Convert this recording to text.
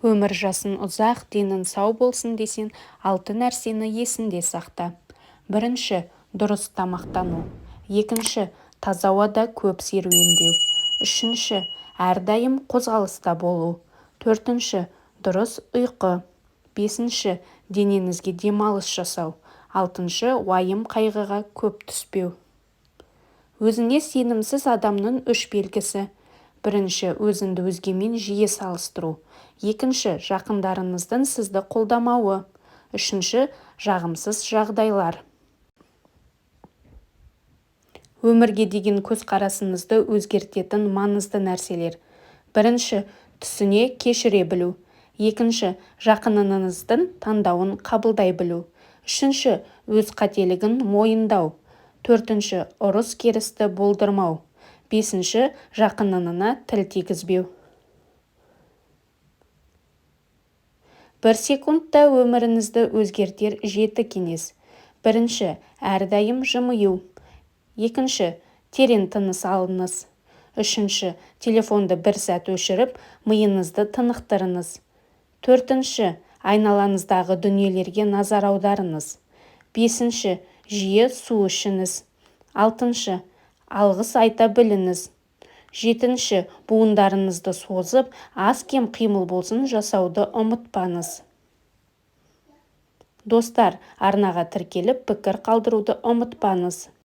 Өмір жасын ұзақ, денің сау болсын десең, 6 нәрсені есінде сақта. Бірінші, дұрыс тамақтану. Екінші, таза ауада көп серуендеу. Үшінші, әрдайым қозғалыста болу. Төртінші, дұрыс ұйқы. Бесінші, денеңізге демалыс жасау. Алтыншы, уайым қайғыға көп түспеу. Өзіне сенімсіз адамның 3 белгісі. Бірінші, өзіңді өзгемен жиі салыстыру. Екінші, жақындарыңыздың сізді қолдамауы. Үшінші, жағымсыз жағдайлар. Өмірге деген көзқарасыңызды өзгертетін маңызды нәрселер. Бірінші, түсіне кешіре білу. Екінші, жақыныңыздың таңдауын қабылдай білу. Үшінші, өз қателігін мойындау. Төртінші, ұрыс керісті болдырмау. Бесінші, жақыныңына тіл тигізбеу. 1 секундта өміріңізді өзгертер 7 кеңес. Бірінші, әрдайым жымию. Екінші, терең тыныс алыңыз. Үшінші, телефонды 1 сәт өшіріп, миыңызды тынықтырыңыз. Төртінші, айналаңыздағы дүниелерге назар аударыңыз. Бесінші, жиі су ішіңіз. Алтыншы, алғыс айта біліңіз. Жетінші, буындарыңызды созып, аз-кем қимыл болсын жасауды ұмытпаңыз. Достар, арнаға тіркеліп пікір қалдыруды ұмытпаңыз.